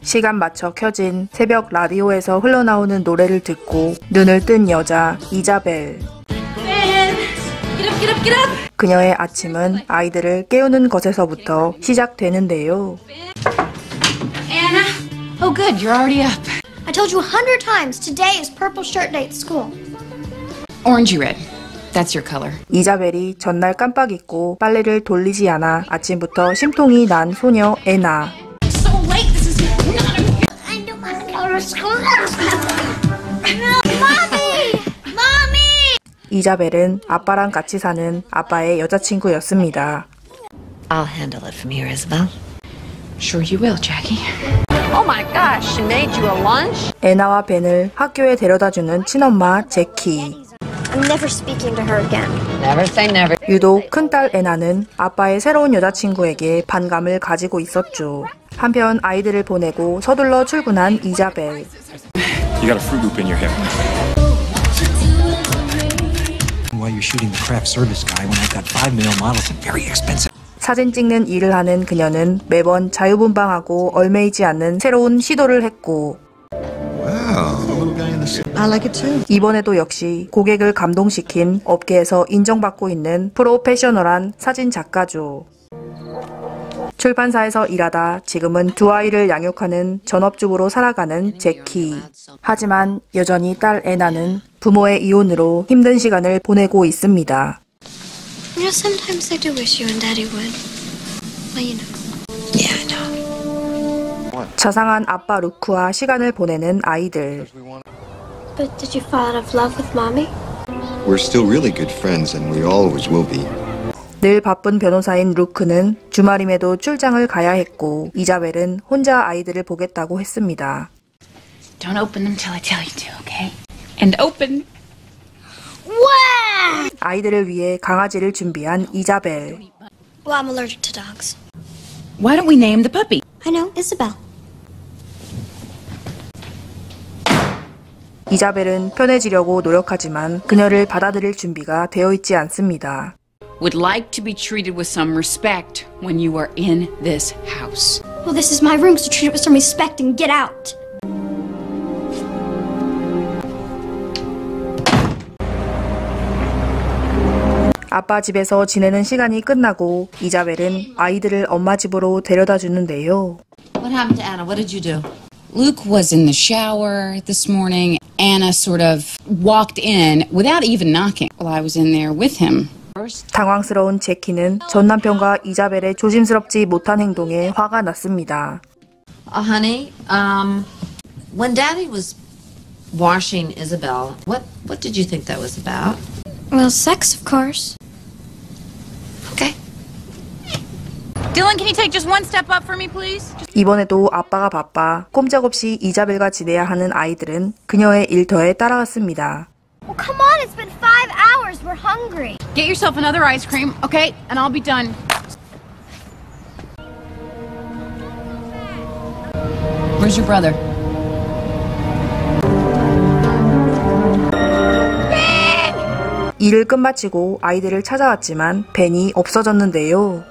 시간 맞춰 켜진 새벽 라디오에서 흘러나오는 노래를 듣고 눈을 뜬 여자 이자벨. 그녀의 아침은 아이들을 깨우는 것에서부터 시작되는데요. Anna? Oh good, you're already up. I told you 100 times, today is purple shirt day at school. Orangey red. That's your color. 이자벨이 전날 깜빡 잊고 빨래를 돌리지 않아 아침부터 심통이 난 소녀 애나. So late, this is not I don't want to go to school. Mommy! Mommy! 이자벨은 아빠랑 같이 사는 아빠의 여자친구였습니다. I'll handle it from here, Isabel. Sure you will, Jackie. Oh my gosh, she made you a lunch? 애나와 벤을 학교에 데려다주는 친엄마 제키. I'm never speaking to her again. Never say never. 유독 큰딸 애나는 아빠의 새로운 여자친구에게 반감을 가지고 있었죠. 한편 아이들을 보내고 서둘러 출근한 이자벨. You got a Fruit Loop in your hair. While you're shooting the craft service guy when I've got 5 male models and very expensive. 사진 찍는 일을 하는 그녀는 매번 자유분방하고 얽매이지 않는 새로운 시도를 했고 I like it too. 이번에도 역시 고객을 감동시킨 업계에서 인정받고 있는 프로페셔널한 사진 작가죠. 출판사에서 일하다 지금은 두 아이를 양육하는 전업주부로 살아가는 제키. 하지만 여전히 딸 애나는 부모의 이혼으로 힘든 시간을 보내고 있습니다. You know, sometimes I do wish you and Daddy would. Well, you know. Yeah, I know. 자상한 아빠 루크와 시간을 보내는 아이들. But did you fall out of love with Mommy? We're still really good friends and we always will be. 늘 바쁜 변호사인 루크는 주말임에도 출장을 가야 했고 이자벨은 혼자 아이들을 보겠다고 했습니다. Don't open them till I tell you to, okay? And open. Wow! 아이들을 위해 강아지를 준비한 이자벨. Well, I'm allergic to dogs. Why don't we name the puppy? I know, Isabel. 이자벨은 편해지려고 노력하지만 그녀를 받아들일 준비가 되어 있지 않습니다. Would like to be treated with some respect when you are in this house. Well, this is my room, so treat it with some respect and get out. 아빠 집에서 지내는 시간이 끝나고 이자벨은 아이들을 엄마 집으로 데려다 주는데요. What happened to Anna? What did you do? Luke was in the shower this morning. Anna sort of walked in without even knocking while I was in there with him. 당황스러운 제키는 전 남편과 이자벨의 조심스럽지 못한 행동에 화가 났습니다. Honey, when Daddy was washing Isabel, what did you think that was about? Well, sex, of course. Okay. Dylan, can you take just one step up for me, please? 이번에도 아빠가 바빠 꼼짝없이 이자벨과 지내야 하는 아이들은 그녀의 일터에 따라갔습니다. Well, come on, it's been 5 hours. We're hungry. Get yourself another ice cream, okay? And I'll be done. Where's your brother? 일을 끝마치고 아이들을 찾아왔지만 벤이 없어졌는데요.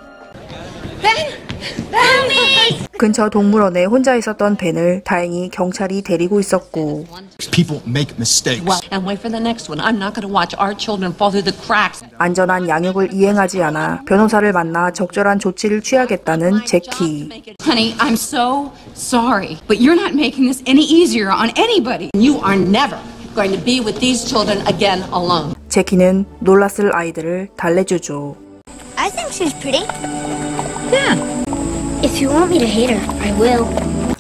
근처 동물원에 혼자 있었던 벤을 다행히 경찰이 데리고 있었고 People make mistakes. And wait for the next one. I'm not going to watch our children fall through the cracks. 안전한 양육을 이행하지 않아 변호사를 만나 적절한 조치를 취하겠다는 제키. Honey, I'm so sorry, but you're not making this any easier on anybody. You are never going to be with these children again alone. 제키는 놀랐을 아이들을 달래주죠. I think she's pretty. Yeah. If you want me to hate her, I will.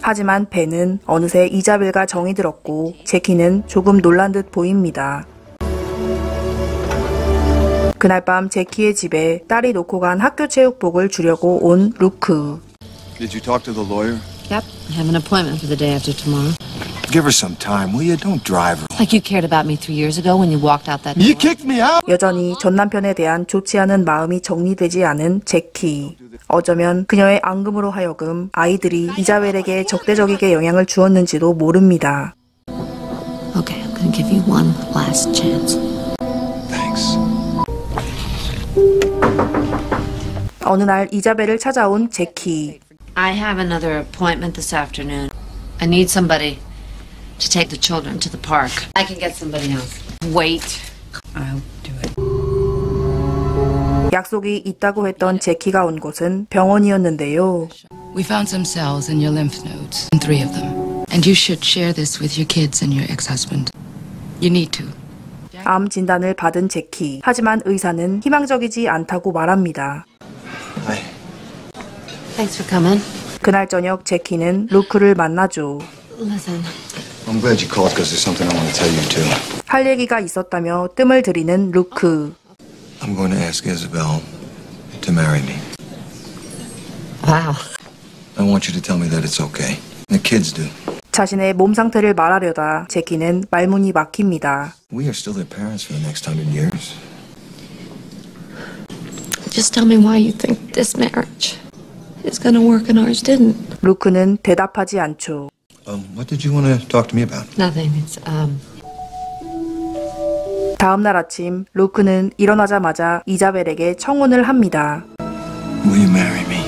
하지만 벤은 어느새 이자벨과 정이 들었고 제키는 조금 놀란 듯 보입니다. 그날 밤 제키의 집에 딸이 놓고 간 학교 체육복을 주려고 온 루크. Did you talk to the lawyer? Yep. I have an appointment for the day after tomorrow. Give her some time, will you? Don't drive her. Like you cared about me 3 years ago when you walked out that door. You kicked me out! 여전히 전 남편에 대한 좋지 않은 마음이 정리되지 않은 제키. 어쩌면 그녀의 앙금으로 하여금 아이들이 이자벨에게 적대적이게 영향을 주었는지도 모릅니다. Okay, I'm gonna give you one last chance. Thanks. 어느 날 이자벨을 찾아온 제키. I have another appointment this afternoon. I need somebody to take the children to the park. I can get somebody else. Wait. I'll do it. 약속이 있다고 했던 제키가 온 곳은 병원이었는데요. We found some cells in your lymph nodes, 3 of them. And you should share this with your kids and your ex-husband. You need to. 암 진단을 받은 제키. 하지만 의사는 희망적이지 않다고 말합니다. Hi. Thanks for coming. 그날 저녁 제키는 루크를 만나죠. Listen, I'm glad you called because there's something I want to tell you too. 할 얘기가 있었다며 뜸을 들이는 루크. I'm going to ask Isabel to marry me. wow. I want you to tell me that it's okay. The kids do. 자신의 몸 상태를 말하려다 제키는 말문이 막힙니다. We are still their parents for the next 100 years. Just tell me why you think this marriage is gonna work and ours didn't. 루크는 대답하지 않죠. What did you want to talk to me about? Nothing. It's 다음날 아침 루크는 일어나자마자 이자벨에게 청혼을 합니다. Will you marry me?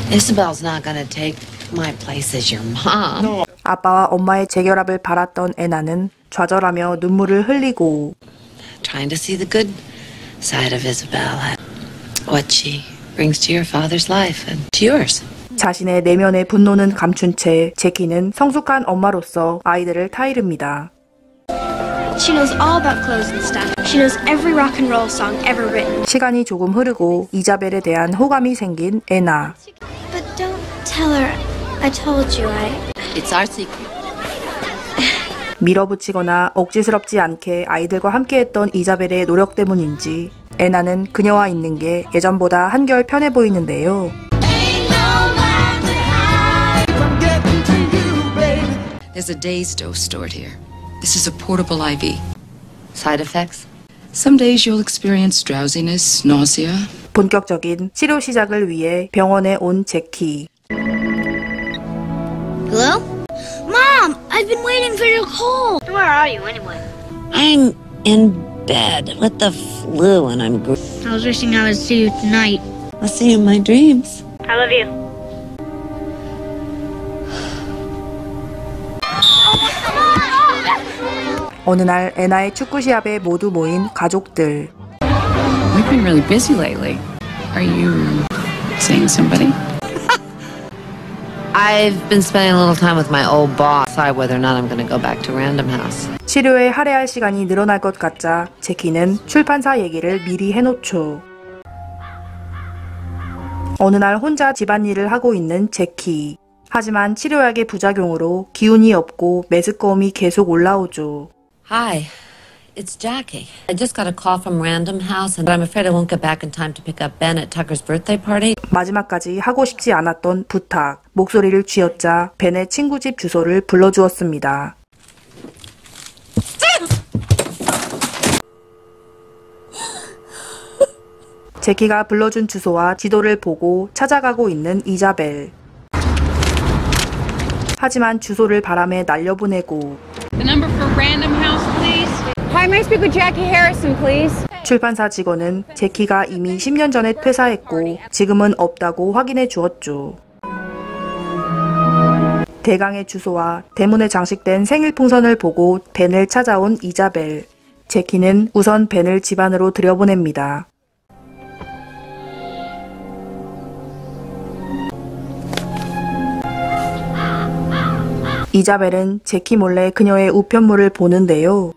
Isabel's not gonna take my place as your mom. No. 아빠와 엄마의 재결합을 바랐던 애나는 좌절하며 눈물을 흘리고 Trying to see the good side of Isabel, what she brings to your father's life and to yours. 자신의 내면의 분노는 감춘 채 제키는 성숙한 엄마로서 아이들을 타이릅니다. She knows all about clothes and stuff. She knows every rock and roll song ever written. 시간이 조금 흐르고 이자벨에 대한 호감이 생긴 애나. But don't tell her I told you It's our secret. 밀어붙이거나 억지스럽지 않게 아이들과 함께했던 이자벨의 노력 때문인지 애나는 그녀와 있는 게 예전보다 한결 편해 보이는데요. There's a day's dose stored here. This is a portable IV. Side effects? Some days you'll experience drowsiness, nausea. 본격적인 치료 시작을 위해 병원에 온 제키. Hello? Mom, I've been waiting for your call. Where are you anyway? I'm in bed with the flu and I'm I was wishing I would see you tonight. I'll see you in my dreams. I love you. 어느 날 애나의 축구 시합에 모두 모인 가족들. We've been really busy lately. Are you seeing somebody? I've been spending a little time with my old boss. Decide whether or not I'm going to go back to Random House. 치료에 할애할 시간이 늘어날 것 같자 제키는 출판사 얘기를 미리 해놓죠. 어느 날 혼자 집안일을 하고 있는 제키. 하지만 치료약의 부작용으로 기운이 없고 메스꺼움이 계속 올라오죠. Hi, it's Jackie. I just got a call from Random House, and I'm afraid I won't get back in time to pick up Ben at Tucker's birthday party. 마지막까지 하고 싶지 않았던 부탁. 목소리를 쥐어짜 벤의 친구 집 주소를 불러주었습니다. 제키가 불러준 주소와 지도를 보고 찾아가고 있는 이자벨. 하지만 주소를 바람에 날려보내고 The number for Random House, please. Hi, may I speak with Jackie Harrison, please? 출판사 직원은 제키가 이미 10년 전에 퇴사했고 지금은 없다고 확인해 주었죠. 대강의 주소와 대문에 장식된 생일풍선을 보고 벤을 찾아온 이자벨. 제키는 우선 벤을 집 안으로 들여보냅니다. 이자벨은 제키 몰래 그녀의 우편물을 보는데요.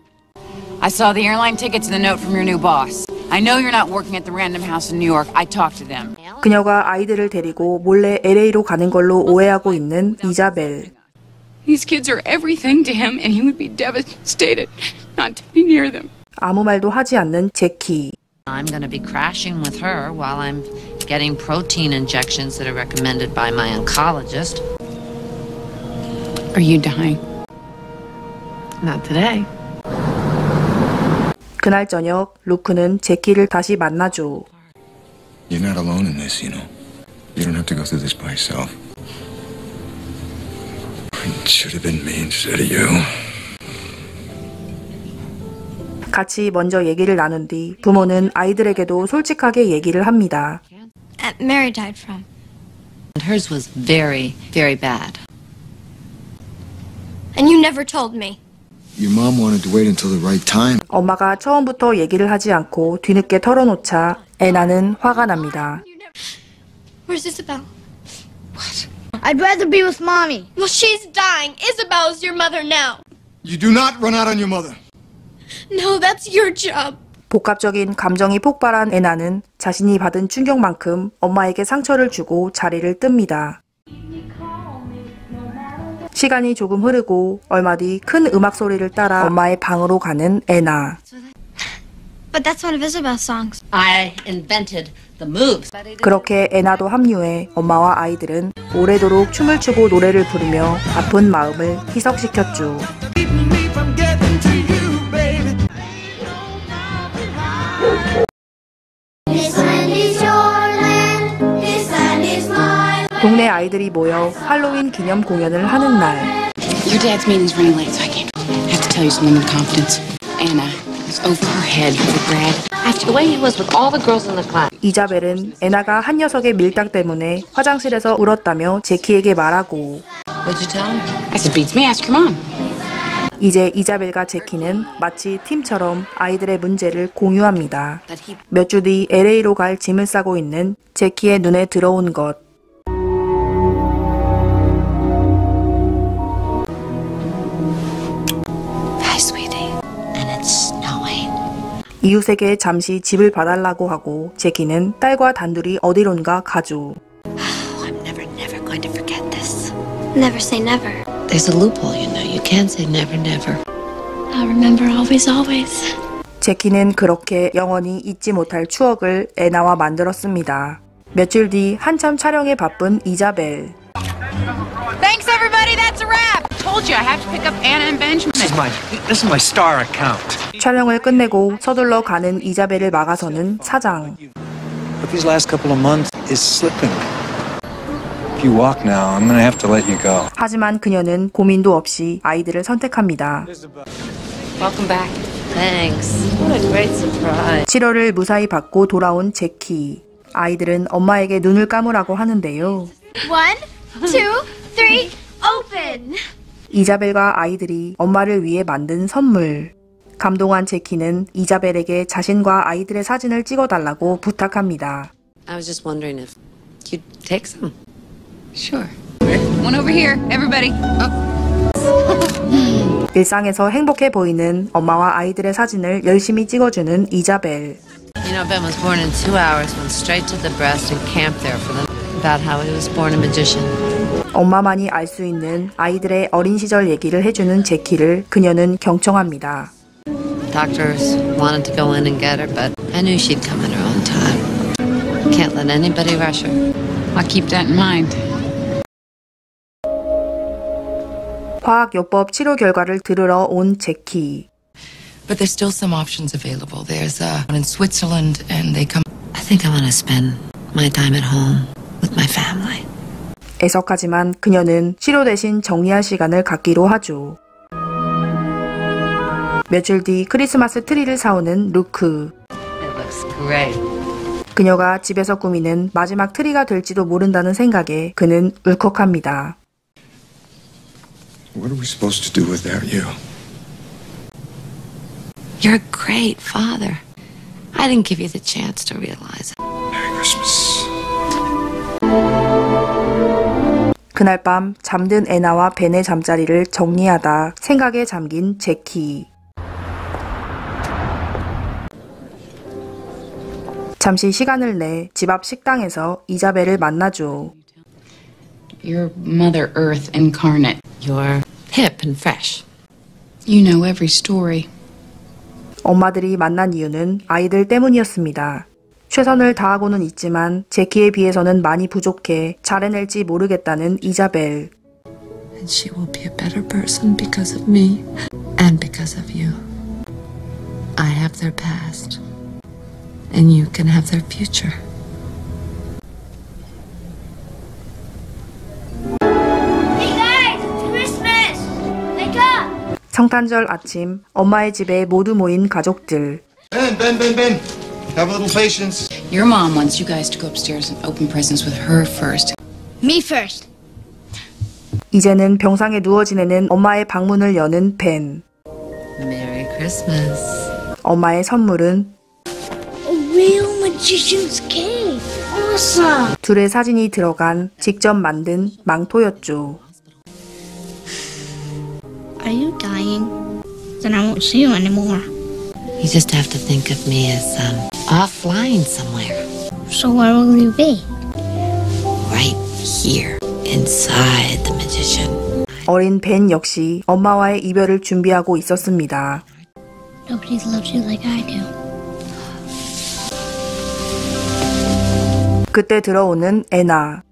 I saw the airline tickets and the note from your new boss. I know you're not working at the Random House in New York. I talked to them. 그녀가 아이들을 데리고 몰래 LA로 가는 걸로 오해하고 있는 이자벨. These kids are everything to him, and he would be devastated not to be near them. 아무 말도 하지 않는 제키. I'm going to be crashing with her while I'm getting protein injections that are recommended by my oncologist. Are you dying? Not today. 그날 저녁 루크는 제키를 다시 만나죠. You're not alone in this, you know. You don't have to go through this by yourself. It should have been me instead of you. 같이 먼저 얘기를 나눈 뒤 부모는 아이들에게도 솔직하게 얘기를 합니다. Aunt Mary died from. Hers was very, very bad. And you never told me. Your mom wanted to wait until the right time. 엄마가 처음부터 얘기를 하지 않고 뒤늦게 털어놓자 애나는 화가 납니다. Where's Isabel? What? I'd rather be with Mommy. Well, she's dying. Isabel's your mother now. You do not run out on your mother. No, that's your job. 복합적인 감정이 폭발한 애나는 자신이 받은 충격만큼 엄마에게 상처를 주고 자리를 뜹니다. 시간이 조금 흐르고 얼마 뒤 큰 음악 소리를 따라 엄마의 방으로 가는 애나. But that's one of Isabel's songs. I invented the moves. 그렇게 애나도 합류해 엄마와 아이들은 오래도록 춤을 추고 노래를 부르며 아픈 마음을 희석시켰죠. 동네 아이들이 모여 할로윈 기념 공연을 하는 날. Your dad's meeting's running late, so I can't. I have to tell you something with confidence. Anna is over her head with Brad. After the way he was with all the girls in the class. 이자벨은 애나가 한 녀석의 밀당 때문에 화장실에서 울었다며 제키에게 말하고. What'd you tell her? I said, beats me, ask your mom. 이제 이자벨과 제키는 마치 팀처럼 아이들의 문제를 공유합니다. 몇 주 뒤 LA로 갈 짐을 싸고 있는 제키의 눈에 들어온 것. Hi, sweetie. And it's snowing. 이웃에게 잠시 집을 봐달라고 하고 제키는 딸과 단둘이 어디론가 가죠. I'm never going to forget this. Never say never. There's a loophole, you know. You can't say never, never. I'll remember always, always. 제키는 그렇게 영원히 잊지 못할 추억을 애나와 만들었습니다. 며칠 뒤 한참 촬영에 바쁜 이자벨. Thanks, everybody. That's a wrap. Told you I have to pick up Anna and Benjamin. This is my star account. 촬영을 끝내고 서둘러 가는 이자벨을 막아서는 사장. But these last couple of months is slipping. If you walk now, I'm gonna have to let you go. 하지만 그녀는 고민도 없이 아이들을 선택합니다. Welcome back. Thanks. What a great surprise. 치료를 무사히 받고 돌아온 제키. 아이들은 엄마에게 눈을 감으라고 하는데요. 1, 2, 3, open! 이자벨과 아이들이 엄마를 위해 만든 선물. 감동한 제키는 이자벨에게 자신과 아이들의 사진을 찍어달라고 부탁합니다. I was just wondering if you'd take some. Sure. One over here, everybody. 일상에서 행복해 보이는 엄마와 아이들의 사진을 열심히 찍어주는 이자벨. You know, Ben was born in 2 hours, went straight to the breast and camped there for them. About how he was born a magician. 엄마만이 알 수 있는 아이들의 어린 시절 얘기를 해주는 제키를 그녀는 경청합니다. Doctors wanted to go in and get her, but I knew she'd come at her own time. Can't let anybody rush her. I'll keep that in mind. 화학요법 치료 결과를 들으러 온 제키. But there's still some options available. There's one in Switzerland, and they come. I think I'm gonna spend my time at home with my family. 애석하지만 그녀는 치료 대신 정리할 시간을 갖기로 하죠. 며칠 뒤 크리스마스 트리를 사오는 루크. It looks great. 그녀가 집에서 꾸미는 마지막 트리가 될지도 모른다는 생각에 그는 울컥합니다. What are we supposed to do without you? You're a great father. I didn't give you the chance to realize it. Merry Christmas. 그날 밤 잠든 애나와 벤의 잠자리를 정리하다 생각에 잠긴 제키. 잠시 시간을 내 집 앞 식당에서 이자벨을 만나죠. You're Mother Earth incarnate. You're hip and fresh. You know every story. 엄마들이 만난 이유는 아이들 때문이었습니다. 최선을 다하고는 있지만 제키에 비해서는 많이 부족해 잘해낼지 모르겠다는 이자벨. And she will be a better person because of me and because of you. I have their past. And you can have their future. Hey guys, it's Christmas! Wake up! 성탄절 아침 엄마의 집에 모두 모인 가족들. Ben. Have a little patience. Your mom wants you guys to go upstairs and open presents with her first. Me first. 이제는 병상에 누워 지내는 엄마의 방문을 여는 벤. Merry Christmas. 엄마의 선물은 A real magician's cave. Awesome. 둘의 사진이 들어간 직접 만든 망토였죠. Are you dying? Then I won't see you anymore. You just have to think of me as off flying somewhere. So where will you be? Right here, inside the magician. 어린 벤 역시 엄마와의 이별을 준비하고 있었습니다. Nobody loves you like I do. 그때 들어오는 애나.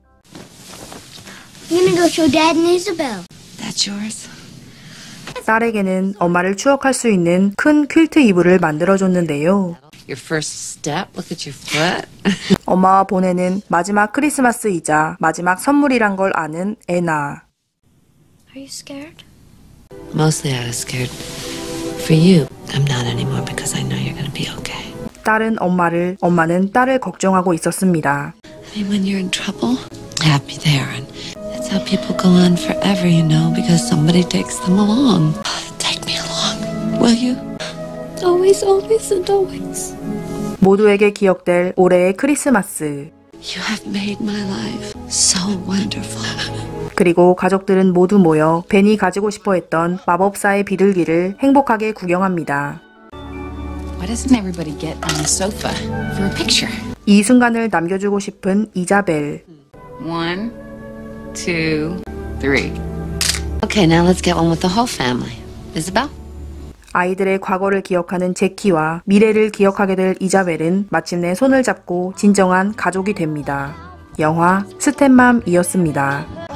I'm gonna go show Dad and Isabel. That's yours? 딸에게는 엄마를 추억할 수 있는 큰 퀼트 이불을 만들어줬는데요. Your first step. Look at your foot. 엄마와 보내는 마지막 크리스마스이자 마지막 선물이란 걸 아는 애나. Are you scared? Mostly I was scared for you. I'm not anymore because I know you're gonna be okay. 딸은 엄마를, 엄마는 딸을 걱정하고 있었습니다. I mean, when you're in trouble, have me there. And that's how people go on forever, you know, because somebody takes them along. Take me along, will you? Always, always, and always. 모두에게 기억될 올해의 크리스마스. You have made my life so wonderful. 그리고 가족들은 모두 모여 벤이 가지고 싶어 했던 마법사의 비둘기를 행복하게 구경합니다. Why doesn't everybody get on the sofa for a picture? 이 순간을 남겨주고 싶은 이자벨. 1, 2, 3. Okay, now let's get one with the whole family. Isabel? 아이들의 과거를 기억하는 제키와 미래를 기억하게 될 이자벨은 마침내 손을 잡고 진정한 가족이 됩니다. 영화 스텝맘이었습니다.